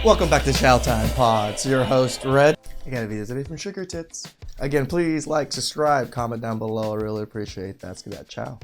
Welcome back to TheChowTimePod. It's your host, Red. I got a video today from Sugar Tits. Again, please like, subscribe, comment down below. I really appreciate that. Let's give that ciao.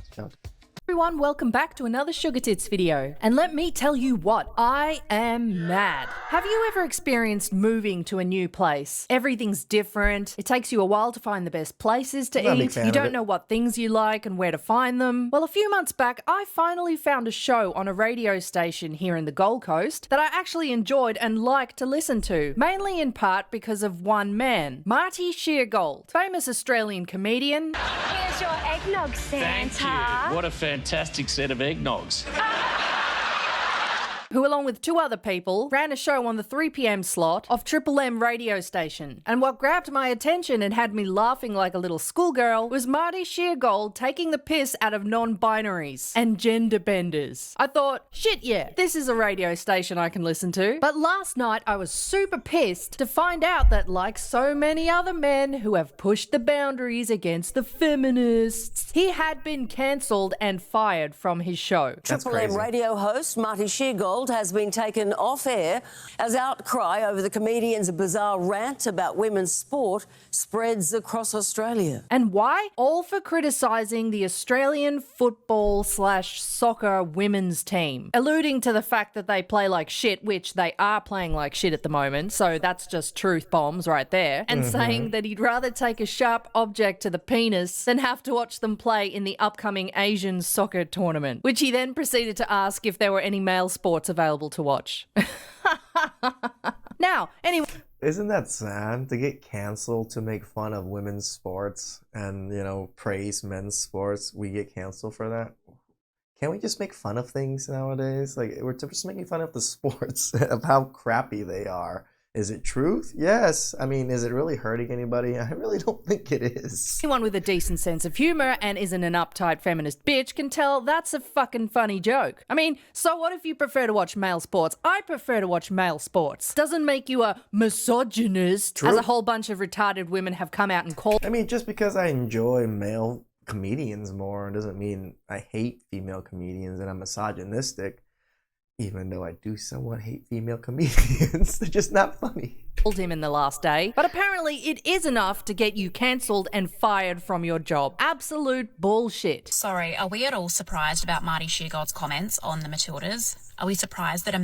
Everyone, welcome back to another Sugar Tits video. And let me tell you what, I am mad. Have you ever experienced moving to a new place? Everything's different. It takes you a while to find the best places to eat. You don't know what things you like and where to find them. Well, a few months back, I finally found a show on a radio station here in the Gold Coast that I actually enjoyed and liked to listen to, mainly in part because of one man, Marty Sheargold, famous Australian comedian. Here's your eggnog, Santa. Thank you. What a fantastic set of eggnogs. Who, along with two other people, ran a show on the 3 p.m. slot of Triple M radio station. And what grabbed my attention and had me laughing like a little schoolgirl was Marty Sheargold taking the piss out of non-binaries and gender benders. I thought, shit yeah, this is a radio station I can listen to. But last night I was super pissed to find out that, like so many other men who have pushed the boundaries against the feminists, he had been cancelled and fired from his show. Triple M radio host Marty Sheargold has been taken off air as outcry over the comedian's bizarre rant about women's sport spreads across Australia. And why? All for criticising the Australian football/soccer women's team, alluding to the fact that they play like shit, which they are playing like shit at the moment, so that's just truth bombs right there, and saying that he'd rather take a sharp object to the penis than have to watch them play in the upcoming Asian soccer tournament, which he then proceeded to ask if there were any male sports available to watch. Now, anyway. Isn't that sad to get canceled to make fun of women's sports and, you know, praise men's sports? We get canceled for that. Can't we just make fun of things nowadays? Like, we're just making fun of the sports, of how crappy they are. Is it truth? Yes. I mean, is it really hurting anybody? I really don't think it is. Anyone with a decent sense of humor and isn't an uptight feminist bitch can tell that's a fucking funny joke. I mean, so what if you prefer to watch male sports? I prefer to watch male sports. Doesn't make you a misogynist, True. as a whole bunch of retarded women have come out and called. I mean, just because I enjoy male comedians more doesn't mean I hate female comedians and I'm misogynistic. Even though I do somewhat hate female comedians, they're just not funny. Called him in the last day, but apparently it is enough to get you cancelled and fired from your job. Absolute bullshit. Sorry, are we at all surprised about Marty Sheargold's comments on the Matildas? Are we surprised that a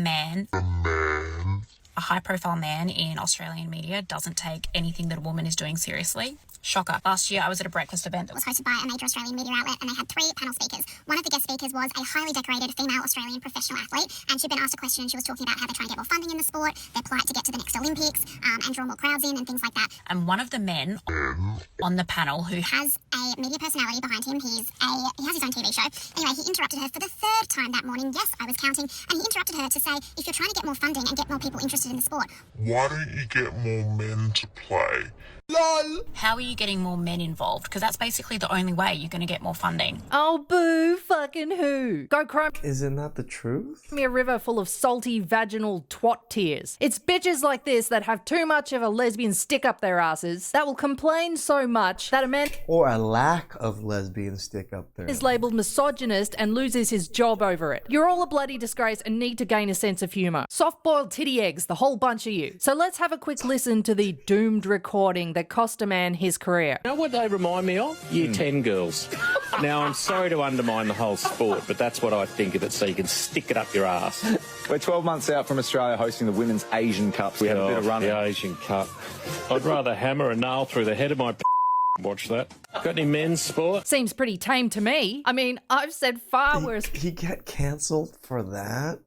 high-profile man in Australian media doesn't take anything that a woman is doing seriously? Shocker. Last year, I was at a breakfast event that was hosted by a major Australian media outlet, and they had 3 panel speakers. One of the guest speakers was a highly decorated female Australian professional athlete, and she'd been asked a question, and she was talking about how they're trying to get more funding in the sport, their plight to get to the next Olympics, and draw more crowds in, and things like that. And one of the men on the panel who has a media personality behind him. He has his own TV show. Anyway, he interrupted her for the 3rd time that morning. Yes, I was counting. And he interrupted her to say, if you're trying to get more funding and get more people interested in the sport, why don't you get more men to play? LOL! How are you getting more men involved? Because that's basically the only way you're going to get more funding. Oh, boo fucking who? Go cry Isn't that the truth? me a river full of salty vaginal twat tears. It's bitches like this that have too much of a lesbian stick up their asses that will complain so much that a man Or a lack of lesbian stick up there. is labelled misogynist and loses his job over it. You're all a bloody disgrace and need to gain a sense of humour. Soft-boiled titty eggs, the whole bunch of you. So let's have a quick listen to the doomed recording that cost a man his career. You know what they remind me of? Year 10 girls. Now, I'm sorry to undermine the whole sport, but that's what I think of it, so you can stick it up your ass. We're 12 months out from Australia hosting the Women's Asian Cup. We had a bit of run. The Asian Cup. I'd rather hammer a nail through the head of my watch that. Got any men's sport? Seems pretty tame to me. I mean, I've said far worse. He get cancelled for that?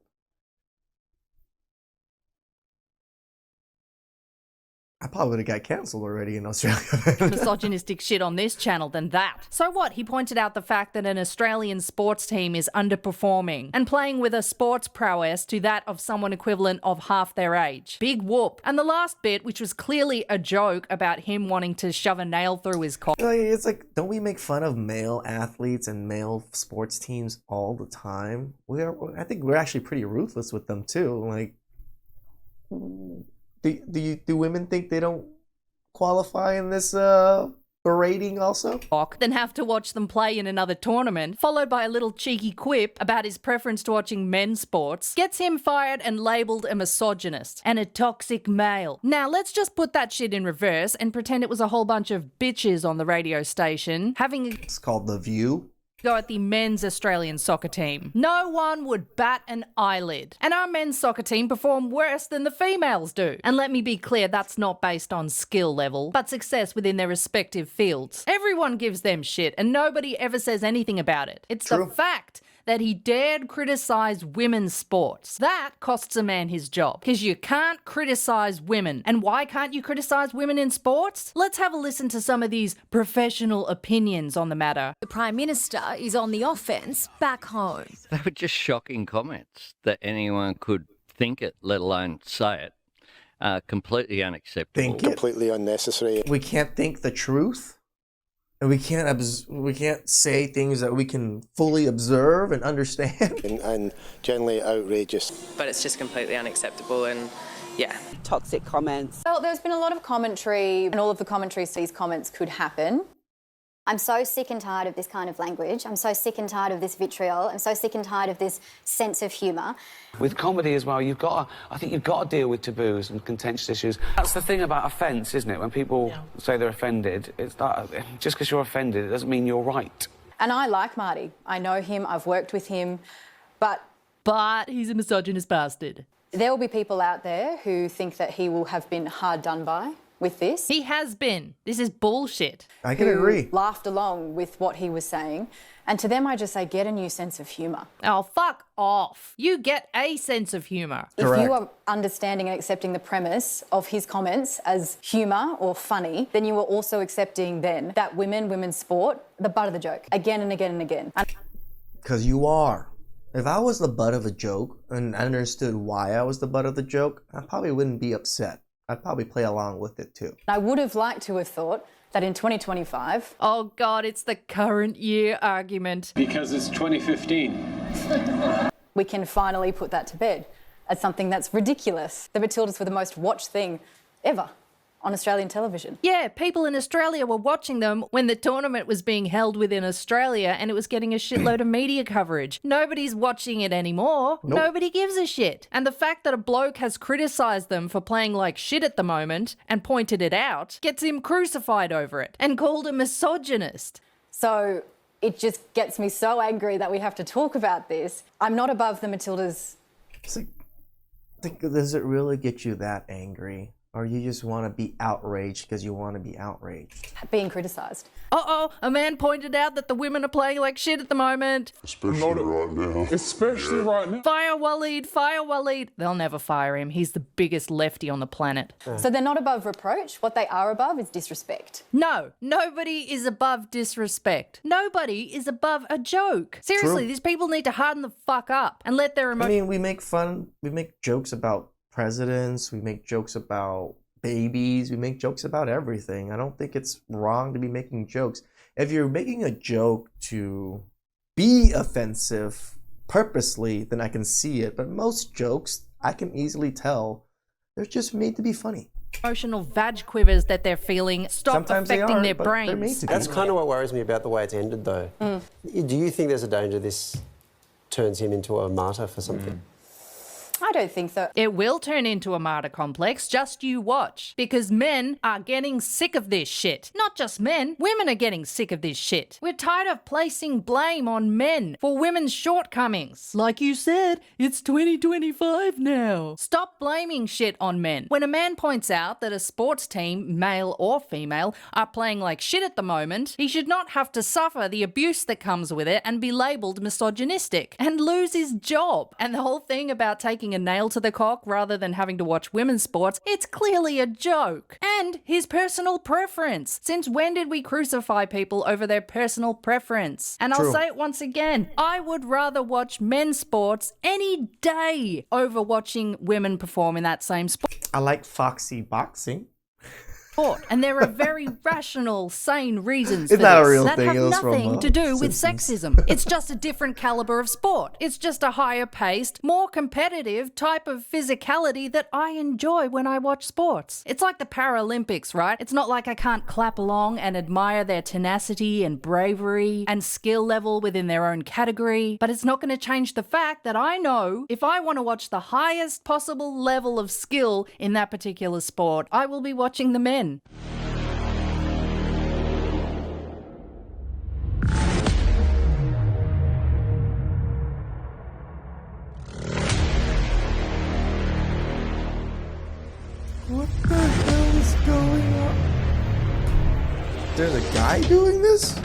I probably would have got cancelled already in Australia. Misogynistic shit on this channel than that. So what? He pointed out the fact that an Australian sports team is underperforming and playing with a sports prowess to that of someone equivalent of half their age. Big whoop. And the last bit, which was clearly a joke about him wanting to shove a nail through his cock. It's like, don't we make fun of male athletes and male sports teams all the time? I think we're actually pretty ruthless with them too. Like, do women think they don't qualify in this berating also? Then have to watch them play in another tournament, followed by a little cheeky quip about his preference to watching men's sports, gets him fired and labelled a misogynist and a toxic male. Now, let's just put that shit in reverse and pretend it was a whole bunch of bitches on the radio station having a It's called The View. go at the men's Australian soccer team. No one would bat an eyelid. And our men's soccer team perform worse than the females do. And let me be clear, that's not based on skill level, but success within their respective fields. Everyone gives them shit and nobody ever says anything about it. It's True. the fact that he dared criticise women's sports. That costs a man his job, because you can't criticise women. And why can't you criticise women in sports? Let's have a listen to some of these professional opinions on the matter. The Prime Minister is on the offence back home. They were just shocking comments that anyone could think it, let alone say it. Completely unacceptable. Think it. Completely unnecessary. We can't think the truth. And we can't say things that we can fully observe and understand. And generally outrageous. But it's just completely unacceptable and, yeah. Toxic comments. Well, there's been a lot of commentary, and all of the commentary says these comments could happen. I'm so sick and tired of this kind of language. I'm so sick and tired of this vitriol. I'm so sick and tired of this sense of humour. With comedy as well, I think you've got to deal with taboos and contentious issues. That's the thing about offence, isn't it? When people say they're offended, it's that just because you're offended, it doesn't mean you're right. And I like Marty. I know him, I've worked with him, but he's a misogynist bastard. There will be people out there who think that he will have been hard done by with this. He has been. This is bullshit. I can agree. Laughed along with what he was saying. And to them, I just say, get a new sense of humour. Oh, fuck off. You get a sense of humour. If you are understanding and accepting the premise of his comments as humour or funny, then you are also accepting then that women's sport, the butt of the joke, again and again and again. Because you are. If I was the butt of a joke and I understood why I was the butt of the joke, I probably wouldn't be upset. I'd probably play along with it too. I would have liked to have thought that in 2025... Oh God, it's the current year argument. Because it's 2015. We can finally put that to bed as something that's ridiculous. The Matildas were the most watched thing ever on Australian television. Yeah, people in Australia were watching them when the tournament was being held within Australia and it was getting a shitload of media coverage. Nobody's watching it anymore. Nope. Nobody gives a shit. And the fact that a bloke has criticised them for playing like shit at the moment and pointed it out gets him crucified over it and called a misogynist. So it just gets me so angry that we have to talk about this. I'm not above the Matildas. It's like, does it really get you that angry? Or you just want to be outraged because you want to be outraged? Being criticised. Uh-oh, a man pointed out that the women are playing like shit at the moment. Especially right now. Especially right now. Fire Waleed, fire Waleed. They'll never fire him. He's the biggest lefty on the planet. So they're not above reproach. What they are above is disrespect. No, nobody is above disrespect. Nobody is above a joke. Seriously, these people need to harden the fuck up and let their emotions... I mean, we make jokes about presidents, we make jokes about babies, we make jokes about everything. I don't think it's wrong to be making jokes. If you're making a joke to be offensive purposely, then I can see it. But most jokes, I can easily tell, they're just made to be funny. Emotional vag quivers that they're feeling stop Sometimes affecting their but they're made brains. to be. That's kind of what worries me about the way it's ended, though. Do you think there's a danger this turns him into a martyr for something? I don't think so. It will turn into a martyr complex, just you watch. Because men are getting sick of this shit. Not just men, women are getting sick of this shit. We're tired of placing blame on men for women's shortcomings. Like you said, it's 2025 now. Stop blaming shit on men. When a man points out that a sports team, male or female, are playing like shit at the moment, he should not have to suffer the abuse that comes with it and be labelled misogynistic and lose his job. And the whole thing about taking a nail to the cock rather than having to watch women's sports, it's clearly a joke. And his personal preference. Since when did we crucify people over their personal preference? And I'll say it once again, I would rather watch men's sports any day over watching women perform in that same sport. I like foxy boxing. sport. And there are very rational, sane reasons It's for not a this real that thing. have It was from, nothing to do with Simpsons. sexism. It's just a different caliber of sport. It's just a higher paced, more competitive type of physicality that I enjoy when I watch sports. It's like the Paralympics, right? It's not like I can't clap along and admire their tenacity and bravery and skill level within their own category, but it's not going to change the fact that I know if I want to watch the highest possible level of skill in that particular sport, I will be watching the men. What the hell is going on? There's a guy doing this?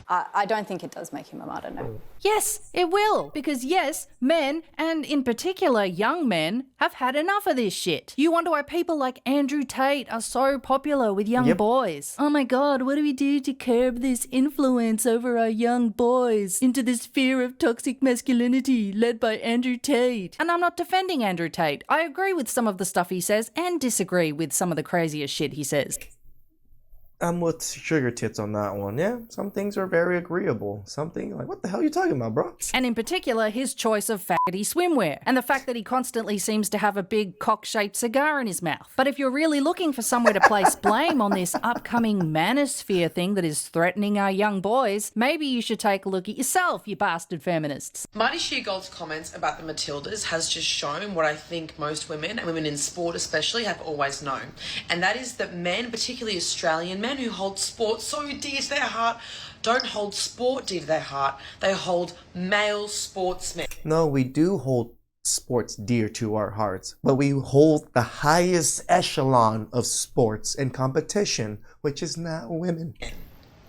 I don't think it does make him a martyr, no. Yes, it will. Because yes, men, and in particular young men, have had enough of this shit. You wonder why people like Andrew Tate are so popular with young boys. Oh my god, what do we do to curb this influence over our young boys into this fear of toxic masculinity led by Andrew Tate? And I'm not defending Andrew Tate. I agree with some of the stuff he says and disagree with some of the craziest shit he says. I'm with Sugar Tits on that one. Yeah, some things are very agreeable. Something like, what the hell are you talking about, bro? And in particular, his choice of faggoty swimwear, and the fact that he constantly seems to have a big cock-shaped cigar in his mouth. But if you're really looking for somewhere to place blame on this upcoming manosphere thing that is threatening our young boys, maybe you should take a look at yourself, you bastard feminists. Marty Sheargold's comments about the Matildas has just shown what I think most women, and women in sport especially, have always known. And that is that men, particularly Australian men who hold sport so dear to their heart, don't hold sport dear to their heart. They hold male sportsmen. No, we do hold sports dear to our hearts, but we hold the highest echelon of sports and competition, which is not women.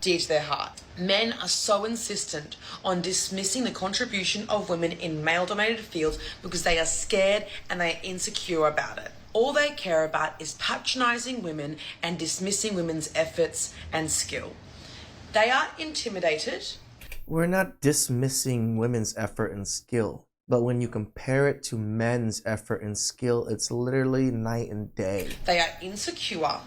Dear to their heart. Men are so insistent on dismissing the contribution of women in male-dominated fields because they are scared and they are insecure about it. All they care about is patronising women and dismissing women's efforts and skill. They are intimidated. We're not dismissing women's effort and skill, but when you compare it to men's effort and skill, it's literally night and day. They are insecure.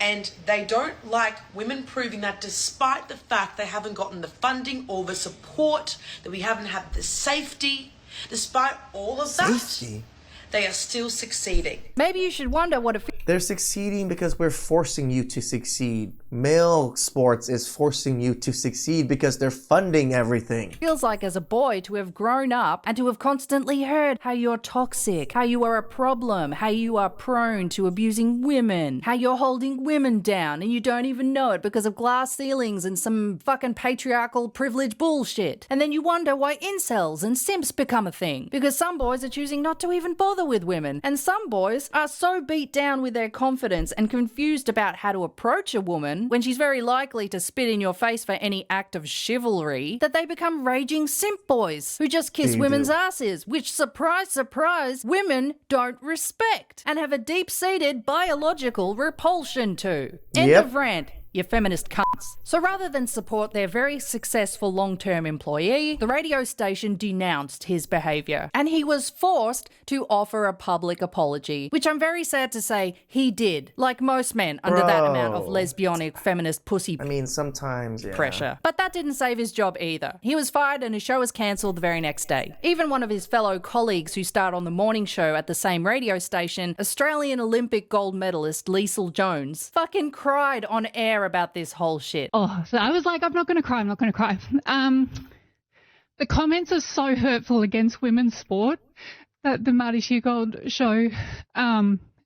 And they don't like women proving that despite the fact they haven't gotten the funding or the support, that we haven't had the safety, despite all of that. Safety? They are still succeeding. Maybe you should wonder what if They're succeeding because we're forcing you to succeed. Male sports is forcing you to succeed because they're funding everything. feels like as a boy to have grown up and to have constantly heard how you're toxic, how you are a problem, how you are prone to abusing women, how you're holding women down and you don't even know it because of glass ceilings and some fucking patriarchal privilege bullshit. And then you wonder why incels and simps become a thing. Because some boys are choosing not to even bother with women, and some boys are so beat down with their confidence and confused about how to approach a woman when she's very likely to spit in your face for any act of chivalry that they become raging simp boys who just kiss women's asses, which, surprise, surprise, women don't respect and have a deep-seated biological repulsion to. End of rant. You feminist cunts. So rather than support their very successful long-term employee, the radio station denounced his behaviour, and he was forced to offer a public apology, which I'm very sad to say he did, like most men under that amount of lesbianic feminist pussy sometimes, pressure. But that didn't save his job either. He was fired and his show was cancelled the very next day. Even one of his fellow colleagues who starred on the morning show at the same radio station, Australian Olympic gold medalist Liesl Jones, fucking cried on air about this whole shit. Oh, so I was like, I'm not going to cry. The comments are so hurtful against women's sport that the Marty Sheargold show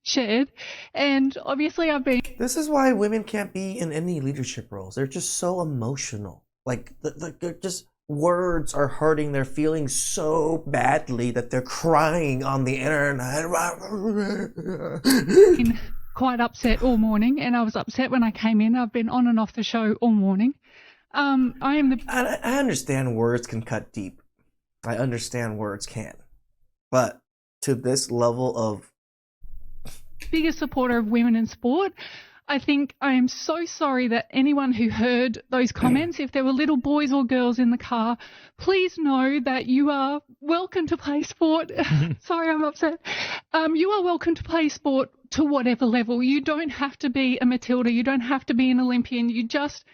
shared. And obviously I've been... This is why women can't be in any leadership roles. They're just so emotional. Like they're just... Words are hurting their feelings so badly that they're crying on the internet. Quite upset all morning, and I was upset when I came in. I've been on and off the show all morning. I understand words can cut deep. I understand words can. But to this level of... biggest supporter of women in sport. I think I am so sorry that anyone who heard those comments, if there were little boys or girls in the car, please know that you are welcome to play sport. Sorry, I'm upset. You are welcome to play sport to whatever level. You don't have to be a Matilda. You don't have to be an Olympian. You just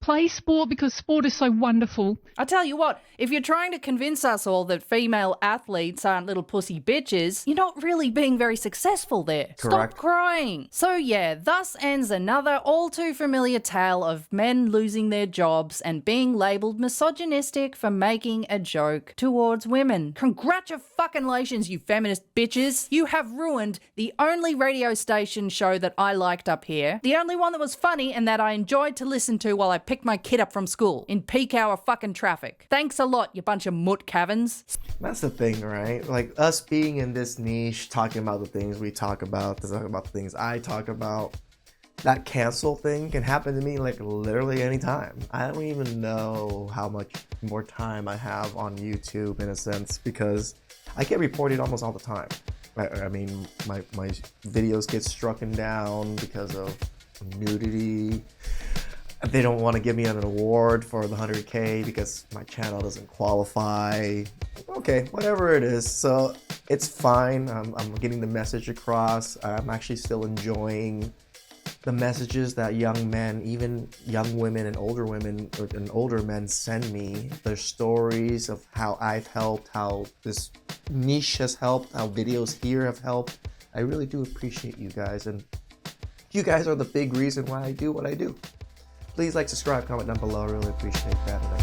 play sport because sport is so wonderful. I tell you what, if you're trying to convince us all that female athletes aren't little pussy bitches, you're not really being very successful there. Correct. Stop crying. So yeah, thus ends another all too familiar tale of men losing their jobs and being labelled misogynistic for making a joke towards women. Congratulations, you feminist bitches. You have ruined the only radio station show that I liked up here, the only one that was funny and that I enjoyed to listen to while I picked my kid up from school in peak hour fucking traffic. Thanks a lot, you bunch of mutt cavins. That's the thing, right? Like, us being in this niche, talking about the things we talk about, talking about the things I talk about, that cancel thing can happen to me like literally anytime. I don't even know how much more time I have on YouTube in a sense, because I get reported almost all the time. I mean, my videos get struck down because of nudity. They don't want to give me an award for the 100K because my channel doesn't qualify. Okay, whatever it is. So it's fine. I'm getting the message across. I'm actually still enjoying the messages that young men, even young women and older women and older men send me. Their stories of how I've helped, how this niche has helped, how videos here have helped. I really do appreciate you guys, and you guys are the big reason why I do what I do. Please like, subscribe, comment down below. I really appreciate that. And I